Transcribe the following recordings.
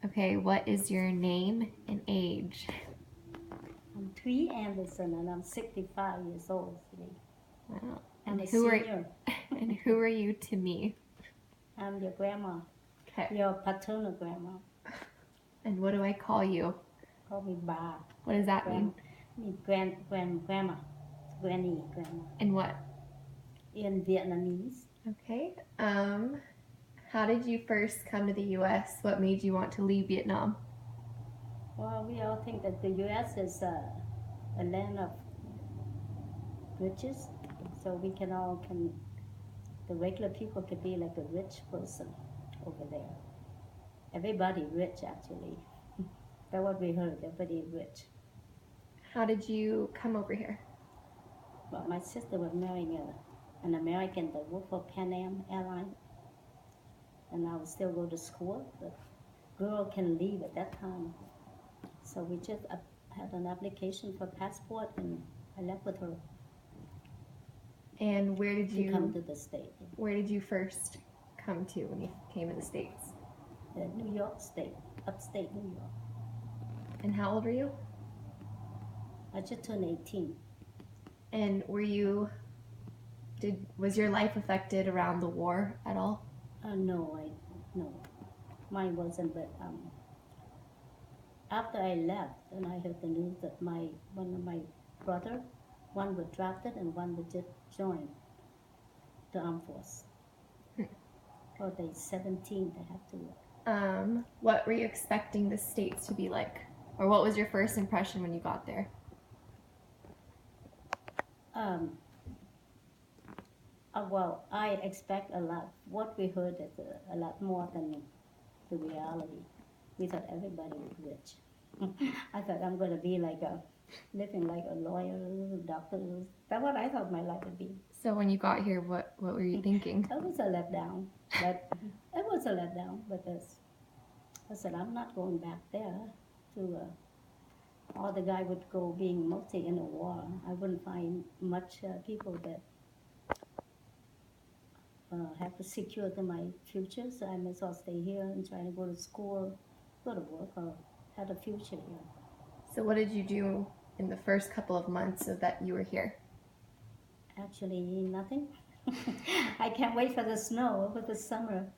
Okay, what is your name and age? I'm Thuy Anderson and I'm 65 years old today. Wow. I'm a senior. And who are you to me? I'm your grandma, Okay. your paternal grandma. And what do I call you? Call me Ba. What does that Grand, mean? grandma, granny, grandma. And what? In Vietnamese. Okay. How did you first come to the US? What made you want to leave Vietnam? Well, we all think that the U.S. is a land of riches, so we can all can the regular people could be like a rich person over there. Everybody rich actually. That's what we heard. Everybody rich. How did you come over here? Well, my sister was marrying an American that worked for Pan Am Airline, and I would still go to school, but girl can leave at that time. So we just had an application for passport, and I left with her And to come to the state, where did you first come to when you came to the States? New York State, upstate New York. And how old were you? I just turned 18. And was your life affected around the war at all? No, mine wasn't. But after I left, and I heard the news that one of my brother, one was drafted and one was just joined the armed force. Or they 17, they have to. What were you expecting the States to be like? Or what was your first impression when you got there? Well, I expect a lot. What we heard is a lot more than the reality. We thought everybody was rich. I thought I'm going to be living like a lawyer, doctor. That's what I thought my life would be. So when you got here, what were you thinking? It was a letdown. It was a letdown because I said I'm not going back there to. Or the guy would go being mostly in a war. I wouldn't find much people that have to secure to my future. So I may as well stay here and try to go to school, go to work, or have a future here. So what did you do in the first couple of months of that you were here? Actually, nothing. I can't wait for the snow over the summer.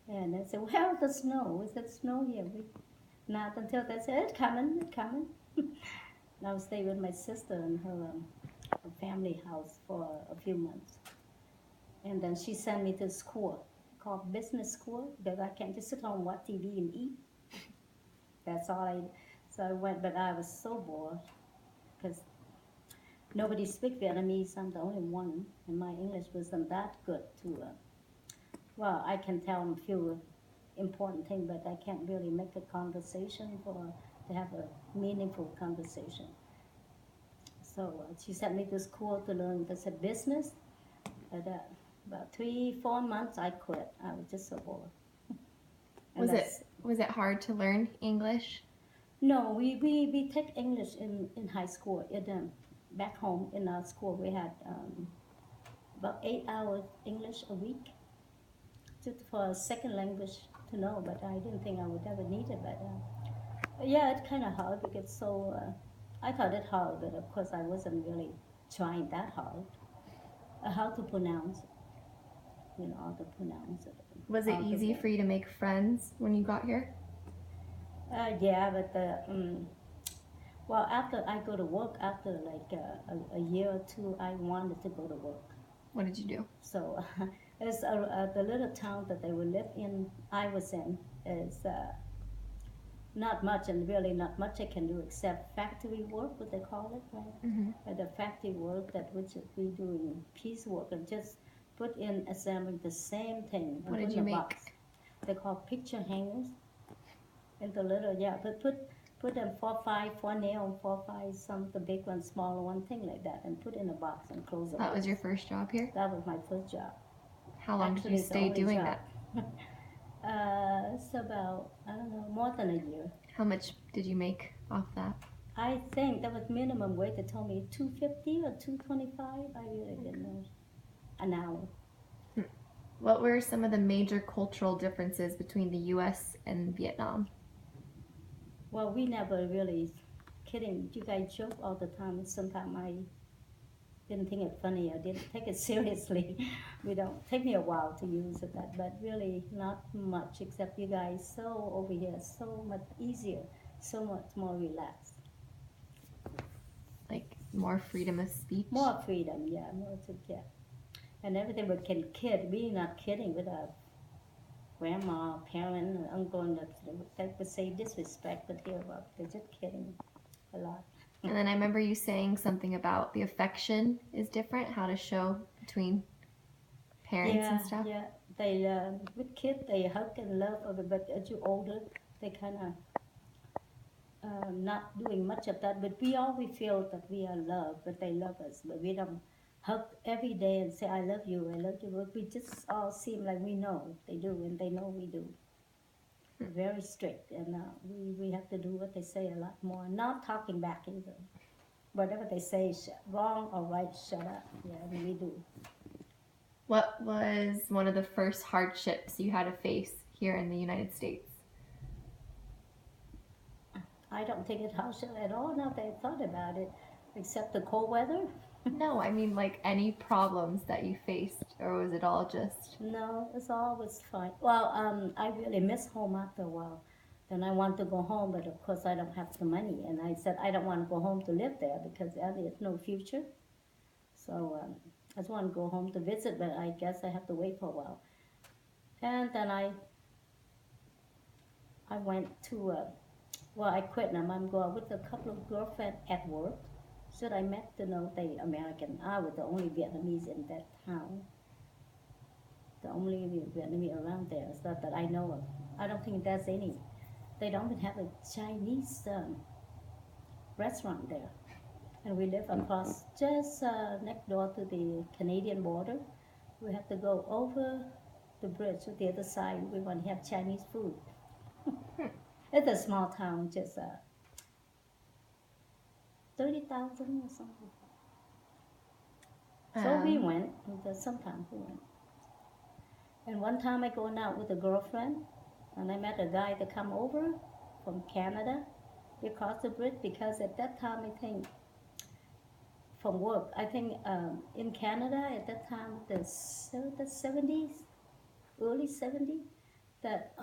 And I said, "Where's the snow? Is it snow here?" Not until they said, "It's coming, it's coming." And I would stay with my sister in her family house for a few months. And then she sent me to school called business school because I can't just sit home, watch TV, and eat. That's all I. So I went, but I was so bored because nobody speaks Vietnamese. I'm the only one, and my English wasn't that good to. Well, I can tell them a few important things, but I can't really make a conversation to have a meaningful conversation. So she sent me to school to learn this business. But about 3, 4 months, I quit. I was just so bored. Was it hard to learn English? No, we take English in high school. Back home in our school, we had about 8 hours English a week, just for a second language to know. But I didn't think I would ever need it. But yeah, it's kind of hard because I thought it hard, but of course I wasn't really trying that hard. How to pronounce it, how to pronounce it. Was it easy for you to make friends when you got here? Yeah, but well, after I go to work, after like a year or two, I wanted to go to work. What did you do? So it's the little town that they will live in, I was in, is not much, and really not much I can do except factory work, what they call it, right? Mm-hmm. The factory work that which we do in piecework and just put in assembling the same thing. What did you make? Box. They call picture hangers. And the little, yeah, but put them 4 nail, 4 5, some the big one, smaller one, thing like that, and put in a box and close it. That was your first job here? That was my first job. How long did you stay doing that? It's about, I don't know, more than a year. How much did you make off that? I think that was minimum wage. They told me $2.50 or $2.25. I really didn't know. An hour. What were some of the major cultural differences between the US and Vietnam? Well, we never really kidding. You guys joke all the time. Sometimes I didn't think it funny. I didn't take it seriously. We don't take me a while to use it, but really not much. Except you guys so over here so much easier, so much more relaxed, Like more freedom of speech? more freedom. Yeah, more to yeah, and everything. But can kid? We not kidding with a grandma, parent, uncle, and that would say disrespect, but here, well, they're just kidding a lot. And then I remember you saying something about the affection is different, how to show between parents and Yeah, stuff. yeah. They with kids they hug and love, but as you older, they kind of not doing much of that. But we always feel that we are loved, but they love us. But we don't hug every day and say I love you, I love you. But we just all seem like we know they do, and they know we do. Very strict, and we have to do what they say a lot more. Not talking back either. Whatever they say, wrong or right, shut up. Yeah, we do. What was one of the first hardships you had to face here in the United States? I don't think it harsh at all now that I thought about it, except the cold weather. No, I mean like any problems that you faced, or was it all just. No, it's always fine. Well, I really miss home after a while. Then I want to go home, but of course I don't have the money. And I said I don't want to go home to live there because there's no future. So I just want to go home to visit, but I guess I have to wait for a while. And then I went to well, I quit and I'm going with a couple of girlfriends at work. So I met to know the American. I was the only Vietnamese in that town, the only Vietnamese around there, so that I know of. I don't think there's any. They don't even have a Chinese restaurant there. And we live across just next door to the Canadian border. We have to go over the bridge to the other side. We want to have Chinese food. It's a small town, just 30,000 or something. So we Um, went, sometimes we went. And one time I going out with a girlfriend, and I met a guy that come over from Canada. We crossed the bridge because at that time I think from work, I think in Canada at that time the 70s, early 70s, that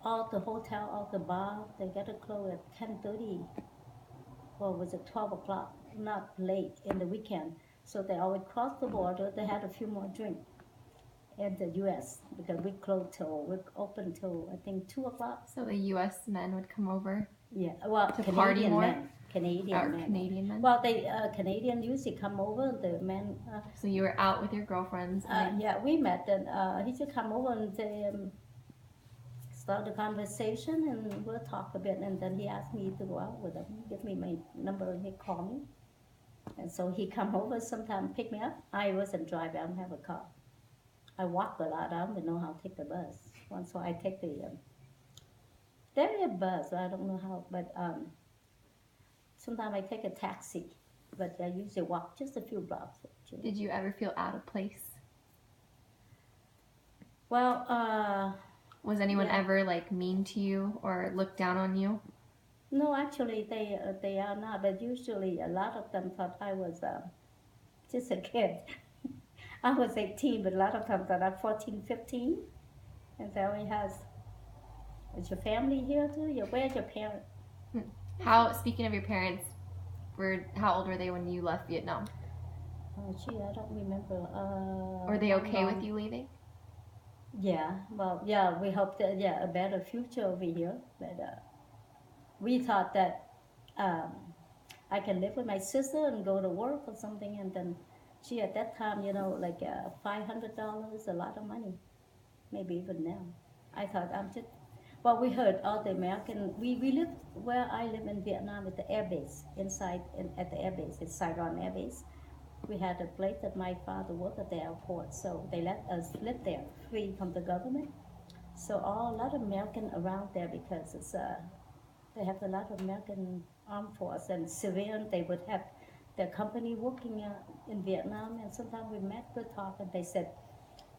all the hotel, all the bar, they got to close at 10:30 or was it 12 o'clock, not late in the weekend. So they always cross the border. They had a few more drinks in the U.S. because we open till I think 2 o'clock. so the US men would come over Yeah, well, to party Canadian more? men, Canadian Or men. Canadian men? Well, they Canadian usually come over. The men, So you were out with your girlfriends and yeah, we met, and he just come over and they start the conversation, and we'll talk a bit. And then he asked me to go out with him, give me my number, and he called me. And so he come over sometime, pick me up. I wasn't driving. I don't have a car. I walk a lot. I don't even know how to take the bus. Once so I take the there is a bus. I don't know how, but sometimes I take a taxi. But I usually walk just a few blocks. Actually. did you ever feel out of place? Well, Was anyone yeah. ever like mean to you or looked down on you? No, actually they are not. But usually a lot of them thought I was just a kid. I was 18, but a lot of them thought I'm 14, 15. And so he has, is your family here too? Where's your parents? How, speaking of your parents, how old were they when you left Vietnam? Oh, gee, I don't remember. Were they How okay with long? you leaving? Yeah, well, yeah, we hope that, yeah, a better future over here. But we thought that um, I can live with my sister and go to work or something. And then she, at that time, like $500, a lot of money, maybe even now. I thought I'm just, well, we heard all the American, we live where I live in Vietnam at the air base, at the air base, it's Saigon Air Base. We had a place that my father worked at the airport, so they let us live there free from the government. So a lot of American around there because they have a lot of American armed force and civilian. They would have their company working in Vietnam, and sometimes we met, we talk, and they said,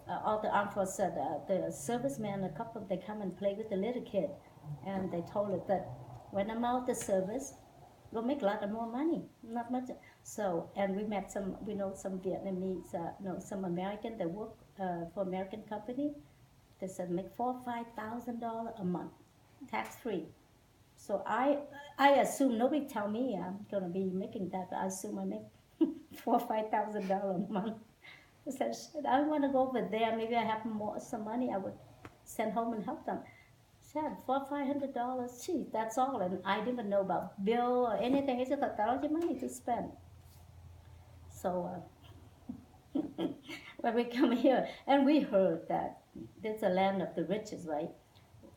all the armed forces said the servicemen, a couple, they come and play with the little kid, and they told it that when I'm out the service, we'll make a lot of more money, not much. So, and we met some, we know some Vietnamese, no, some American that work for American company. They said make $4,000 or $5,000 a month, tax free. So I assume nobody tell me I'm gonna be making that, but I assume I make $4,000 or $5,000 a month. I said, shit, I want to go over there. Maybe I have more some money. I would send home and help them. Said $400-$500. Gee, that's all. And I didn't even know about bill or anything. I just thought that was your money to spend. So when we come here, and we heard that it's a land of the riches, right?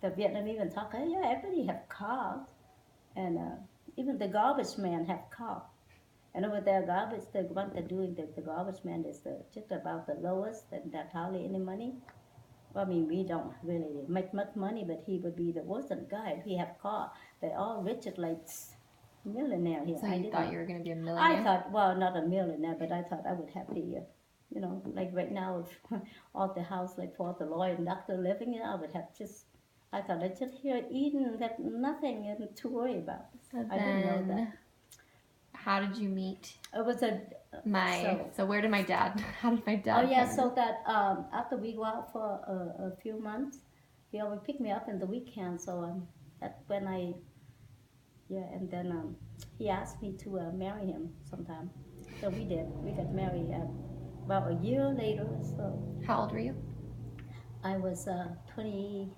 The Vietnamese even talk, oh, yeah, everybody have cars, and even the garbage man have car. And over there, garbage, the one that doing the garbage man is just about the lowest, and that hardly any money. Well, I mean, we don't really make much money, but he would be the worst guy if he have car. They all rich like millionaire here. So I you didn't thought know. you were going to be a I millionaire? thought, well, not a millionaire, but I thought I would have the, like right now, if all the house like for the lawyer and doctor living in, I would have just. I thought I just here eating that nothing and to worry about. So I didn't know then, that. how did you meet It was a so where did my dad, how did my Oh dad yeah, come so in? that after we go out for a few months, he always pick me up in the weekend. So that when and then he asked me to marry him sometime. So we did. We got married about a year later. So How old were you? I was 20,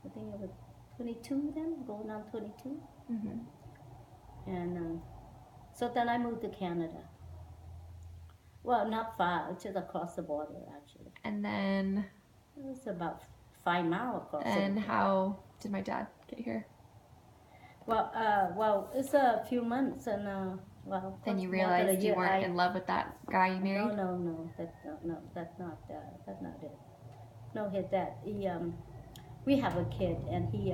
I think I was 22 then, going on 22. Mm-hmm. And so then I moved to Canada. Well, not far, just across the border actually. And then, It was about 5 miles across the and border. how did my dad get here? Well, it's a few months, and well, Then you more than a realized you year. weren't in love with that guy you married? No, that's not it. No, his dad. We have a kid, and we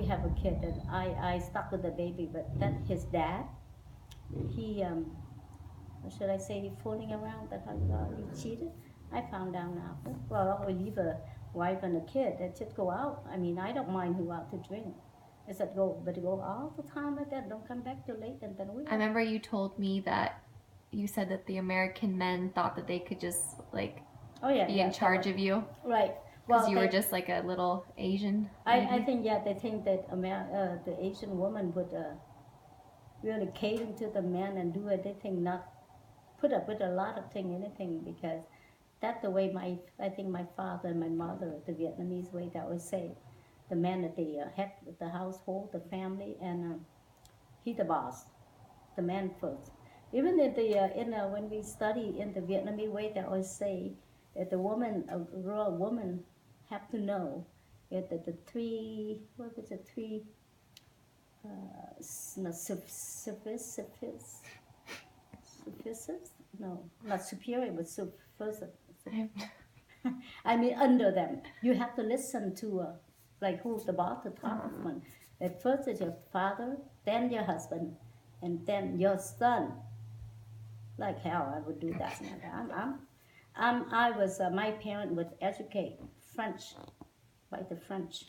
have a kid, and I stuck with the baby, but that his dad, he, what should I say, he fooling around, that he cheated. I found out after. Well, we leave a wife and a kid, and just go out. I mean, I don't mind who go out to drink. I said, but go all the time like that. Don't come back too late, and then we. I remember you told me that you said that the American men thought that they could just like Oh yeah, be in charge of you right. because Well, you were just like a little Asian I lady. think they think that the Asian woman would really cater to the man and do anything, not put up with a lot of anything, because that's the way I think my father and my mother, the Vietnamese way, they always say, the man at the head of the household, the family, and he the boss, the man first. Even in the when we study in the Vietnamese way, they always say that the woman, a real woman, have to know that the three, what was it, three, not sufficient, no, not superior, but sufficient. I mean, under them, you have to listen to like who's the boss, the top one. At first is your father, then your husband, and then your son. Like hell, I would do that. I was my parent would educate French by the French,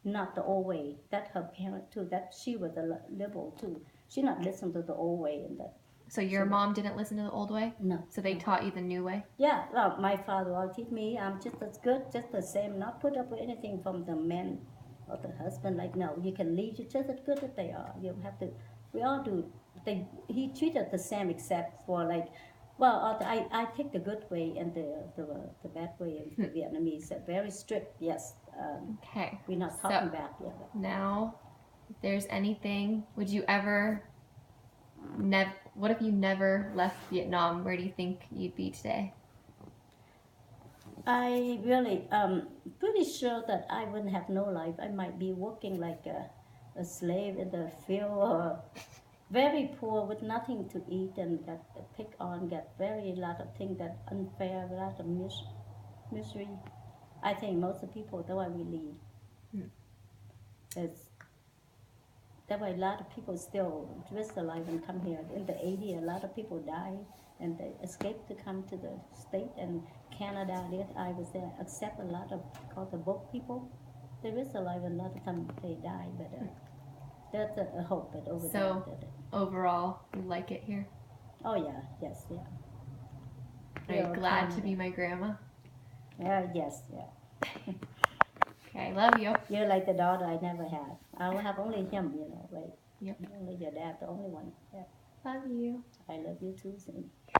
not the old way. That her parent too. That she was a liberal too. She not listen to the old way and that. So your mom didn't listen to the old way? No. So they taught you the new way? Yeah, well, my father will teach me. I'm just as good, just the same. Not put up with anything from the men or the husband. Like no, you can leave. You're just as good as they are. You don't have to. We all do. He treated the same except for like. Well, I take the good way and the bad way in the Vietnamese. Very strict, yes. Okay. We're not talking back yet. Now, if there's anything, would you ever, what if you never left Vietnam? Where do you think you'd be today? I really, pretty sure that I wouldn't have no life. I might be working like a slave in the field, or very poor with nothing to eat, and get picked on, get very lot of things that unfair, a lot of misery. I think most of the people, though I believe, it's That's why a lot of people still just alive and come here. In the 80s, a lot of people died and they escaped to come to the state and Canada. I was there, except a lot of called the boat people. There is alive and a lot of time they die, but that's a hope. But over So there, overall, you like it here? oh yeah, yes, yeah. Are you You're glad to Canada. be my grandma? Yeah, yes, yeah. Okay, I love you. You're like the daughter I never had. I will have only him, right? Yep. Only your dad, the only one. Yeah. Love you. I love you too, Cindy.